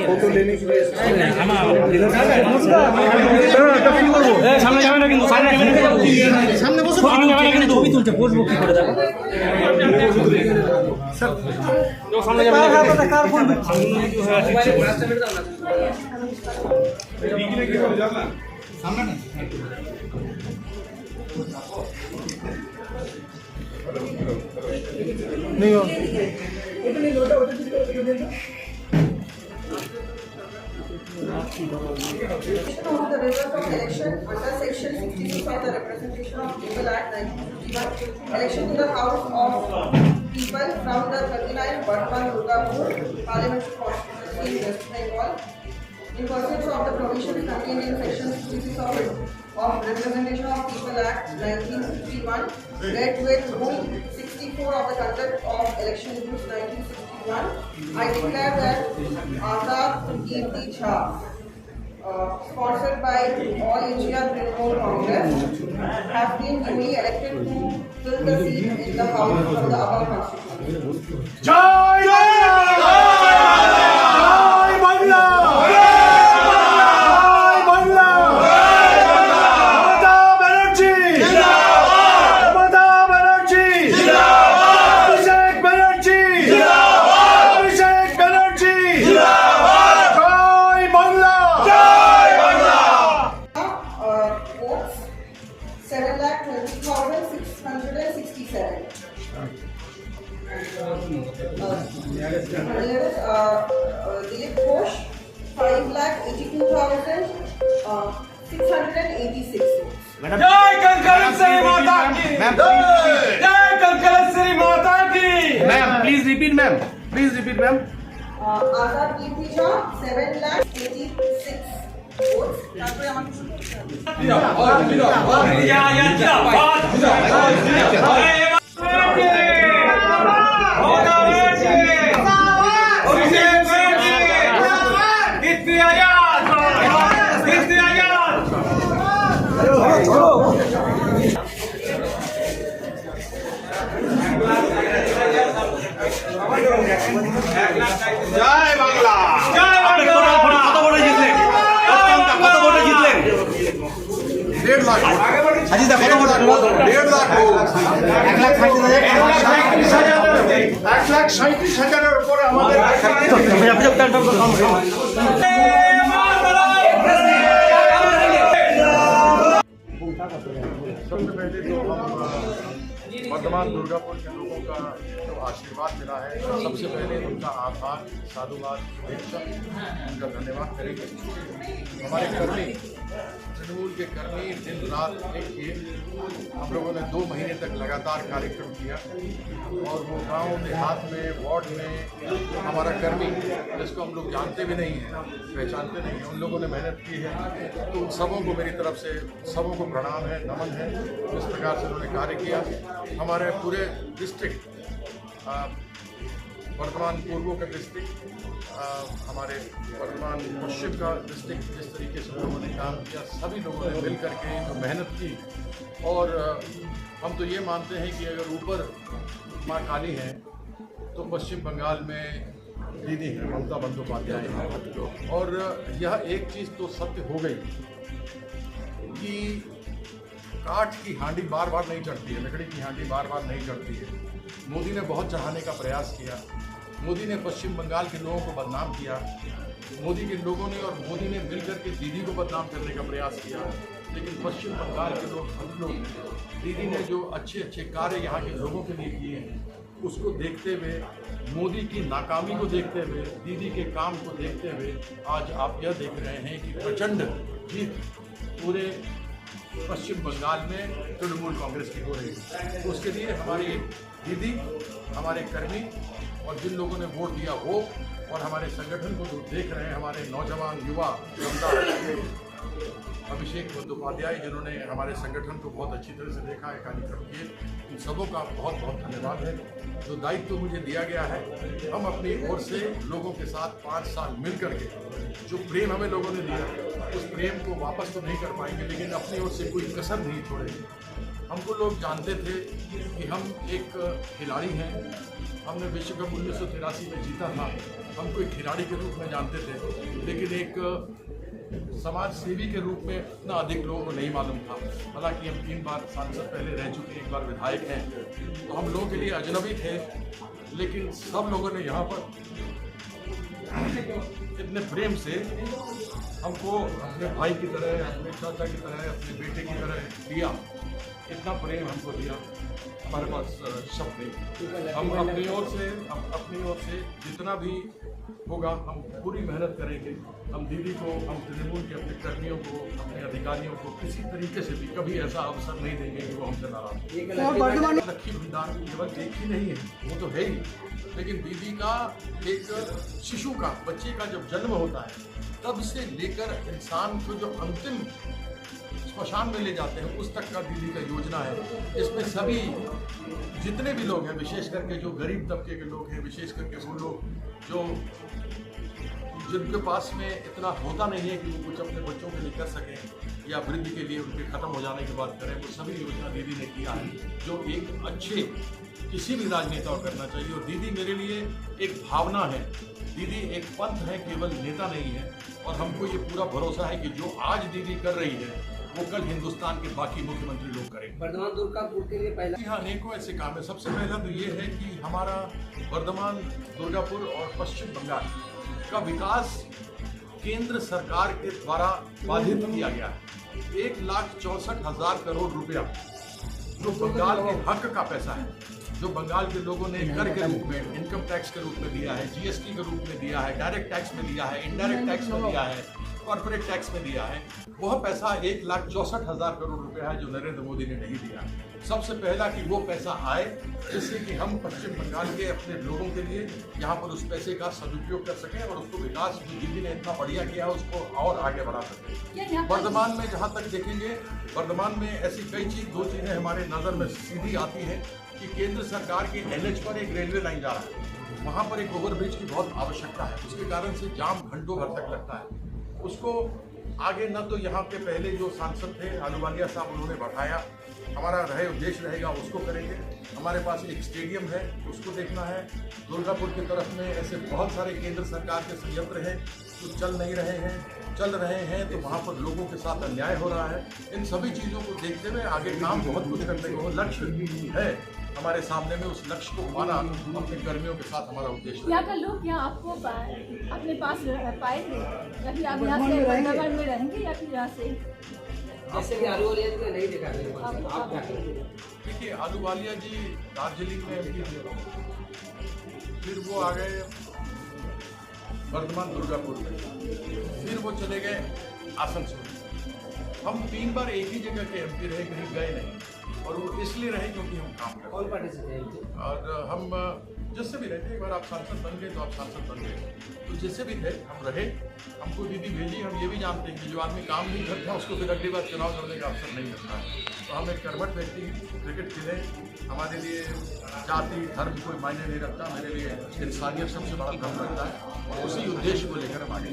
Photo लेने के लिए সামনে যাবে না কিন্তু সামনে বসে সামনে যাবে না কিন্তু ছবি তুলছে বসবো কি করে দেখো স্যার সামনে যাবে না কার ফোন সামনে না नहीं हो Of the result of election under section 66 of the Representation of People Act 1951, election to the House of People from the 39 Bardhaman Durgapur Parliamentary Constituency in West Bengal, in pursuance of the provisions contained in section 66 of Representation of People Act 1961, read with Rule 64 of the Conduct of Election Rules 1961, I declare that Azad Kirti Jha, sponsored by All India Trinamool Congress, has been duly elected to fill the seat in the House of the above constituency. जय बांग्ला जय बांग्ला ममता बनर्जी जिंदाबाद ममता बनर्जी जिंदाबाद अभिषेक बनर्जी जिंदाबाद अभिषेक बनर्जी जिंदाबाद जय Bangla Votes 7,20,667. Dilip Ghosh 5,82,686. जय कंकलेश्वरी माता की जय कंकलेश्वरी माता की ma'am please repeat ma'am Azad Kirti Jha 7,86 votes. তারপরে আমাকে जय बांग्ला কত বড় জিতলেন কত বড় জিতলেন 1.5 लाख আজিদা কত বড় 1.5 लाख 1,37,000 উপরে আমাদের सबसे पहले तो हम वर्धमान दुर्गापुर के लोगों का जो आशीर्वाद मिला है सबसे पहले उनका आभार साधुवाद उनका धन्यवाद करेंगे। हमारे कर्मी तृणमूल के कर्मी दिन रात एक किए। हम लोगों ने 2 महीने तक लगातार कार्यक्रम किया और वो गांव देहात में वार्ड में हमारा कर्मी जिसको हम लोग जानते भी नहीं हैं पहचानते नहीं हैं उन लोगों ने मेहनत की है। तो उन सबों को मेरी तरफ से सबों को प्रणाम है नमन है जिस प्रकार से उन्होंने कार्य किया। हमारे पूरे डिस्ट्रिक्ट वर्धमान पूर्व का डिस्ट्रिक्ट हमारे वर्धमान पश्चिम का डिस्ट्रिक्ट जिस तरीके से लोगों ने काम किया सभी लोगों ने मिल करके जो मेहनत की और हम तो ये मानते हैं कि अगर ऊपर माँ काली हैं तो पश्चिम बंगाल में दीदी हैं ममता बंदोपाध्याय हैं और यह एक चीज़ तो सत्य हो गई कि काठ की हांडी बार बार नहीं चढ़ती है लकड़ी की हांडी बार बार नहीं चढ़ती है। मोदी ने बहुत चढ़ाने का प्रयास किया मोदी ने पश्चिम बंगाल के लोगों को बदनाम किया मोदी के लोगों ने और मोदी ने मिलकर के दीदी को बदनाम करने का प्रयास किया लेकिन पश्चिम बंगाल के लोग हम लोग दीदी ने जो अच्छे अच्छे कार्य यहाँ के लोगों के लिए किए हैं उसको देखते हुए, मोदी की नाकामी को देखते हुए, दीदी के काम को देखते हुए आज आप यह देख रहे हैं कि प्रचंड जीत पूरे पश्चिम बंगाल में तृणमूल कांग्रेस की हो रही है। तो उसके लिए हमारी दीदी, हमारे कर्मी और जिन लोगों ने वोट दिया वो और हमारे संगठन को जो देख रहे हैं, हमारे नौजवान युवा जनता, अभिषेक बंदोपाध्याय जिन्होंने हमारे संगठन को बहुत अच्छी तरह से देखा है, कार्यक्रम किए, इन सबों का बहुत बहुत धन्यवाद है। जो दायित्व तो मुझे दिया गया है, हम अपनी ओर से लोगों के साथ 5 साल मिल करके जो प्रेम हमें लोगों ने दिया उस प्रेम को वापस तो नहीं कर पाएंगे, लेकिन अपनी ओर से कोई कसर नहीं छोड़ेंगे। हमको लोग जानते थे कि हम एक खिलाड़ी हैं, हमने विश्व कप 1983 में जीता था, हमको एक खिलाड़ी के रूप में जानते थे, लेकिन एक समाज सेवी के रूप में इतना अधिक लोगों को नहीं मालूम था। हालांकि हम 3 बार सांसद पहले रह चुके हैं, 1 बार विधायक हैं, तो हम लोगों के लिए अजनबी थे, लेकिन सब लोगों ने यहाँ पर इतने प्रेम से हमको अपने भाई की तरह, अपने चाचा की तरह, अपने बेटे की तरह लिया, इतना प्रेम हमको दिया, हमारे पास शब्द नहीं। हम अपनी ओर से जितना भी होगा हम पूरी मेहनत करेंगे। हम दीदी को, हम तृणमूल के अपने कर्मियों को, अपने अधिकारियों को किसी तरीके से भी कभी ऐसा अवसर नहीं देंगे कि वो हमसे नाराज हो। लक्ष्मी भंडार केवल एक ही नहीं है, वो तो है ही, लेकिन दीदी का एक शिशु का, बच्चे का जब जन्म होता है तब से लेकर इंसान को जो अंतिम स्मशान में ले जाते हैं उस तक का दीदी का योजना है। इसमें सभी जितने भी लोग हैं, विशेष करके जो गरीब तबके के लोग हैं, विशेष करके वो लोग जो जिनके पास में इतना होता नहीं है कि वो कुछ अपने बच्चों के लिए कर सकें या वृद्धि के लिए उनके ख़त्म हो जाने के बाद करें, वो सभी योजना दीदी ने किया है, जो एक अच्छे किसी भी राजनेता को करना चाहिए। और दीदी मेरे लिए एक भावना है, दीदी एक पंथ है, केवल नेता नहीं है। और हमको ये पूरा भरोसा है कि जो आज दीदी कर रही है वो कल हिंदुस्तान के बाकी मुख्यमंत्री लोग करेंगे। वर्धमान दुर्गापुर के लिए पहला हाँ, अनेकों ऐसे काम है। सबसे पहला तो ये है कि हमारा वर्धमान, दुर्गापुर और पश्चिम बंगाल का विकास केंद्र सरकार के द्वारा बाधित किया गया है। 1,64,000 करोड़ रुपया जो बंगाल के हक का पैसा है, जो बंगाल के लोगों ने कर के रूप में, इनकम टैक्स के रूप में दिया है, जीएसटी के रूप में दिया है, डायरेक्ट टैक्स में दिया है, इनडायरेक्ट टैक्स में दिया है, कॉर्पोरेट टैक्स में दिया है, वह पैसा 1,64,000 करोड़ रुपया है जो नरेंद्र मोदी ने नहीं दिया। सबसे पहला कि वो पैसा आए जिससे कि हम पश्चिम बंगाल के अपने लोगों के लिए यहाँ पर उस पैसे का सदुपयोग कर सकें और उसको विकास जो दीदी ने इतना बढ़िया किया है उसको और आगे बढ़ा सकें। वर्धमान में जहाँ तक देखेंगे, वर्धमान में ऐसी कई दो चीज़ें हमारे नज़र में सीधी आती है कि केंद्र सरकार के NH पर एक रेलवे लाइन जा रहा है, वहाँ पर एक ओवरब्रिज की बहुत आवश्यकता है, उसके कारण से जाम घंटों भर तक लगता है। उसको आगे न तो यहाँ के पहले जो सांसद थे अहलूवालिया साहब, उन्होंने बढ़ाया, हमारा उद्देश्य रहेगा उसको करेंगे। हमारे पास एक स्टेडियम है, उसको देखना है। दुर्गापुर की तरफ में ऐसे बहुत सारे केंद्र सरकार के संयंत्र हैं जो चल नहीं रहे हैं, चल रहे हैं तो वहाँ पर लोगों के साथ अन्याय हो रहा है। इन सभी चीज़ों को देखते हुए आगे काम बहुत कुछ करने को लक्ष्य है हमारे सामने में, उस लक्ष्य को पाना अपने कर्मियों के साथ हमारा उद्देश्य। यहाँ का लोग यहाँ आपको अपने पास पाएंगे या फिर आप यहाँ से वर्धमान में रहेंगे या फिर यहाँ से? जैसे कि अहलूवालिया जी को नहीं देखा गया, आप क्या करेंगे? देखिए, अहलूवालिया जी दार्जिलिंग में फिर वो आ गए वर्धमान दुर्गापुर में, फिर वो चले गए आसनसोल। हम 3 बार एक ही जगह के MP रहे, कहीं गए नहीं, और वो इसलिए रहे क्योंकि हम काम करते। कौन पार्टी से थे? और हम जिससे भी रहते, एक बार आप सांसद बन गए तो आप सांसद बन गए, तो जिससे भी थे हम रहे। हमको दीदी भेजी, हम ये भी जानते हैं कि जो आदमी काम नहीं करता उसको फिर अगली बार चुनाव लड़ने का अवसर नहीं मिलता है। तो हम एक कर्मठ व्यक्ति, क्रिकेट खेले, हमारे लिए जाति धर्म कोई मायने नहीं रखता, मेरे लिए इंसानियत सबसे बड़ा धर्म रखता है, और उसी उद्देश्य को लेकर हम आगे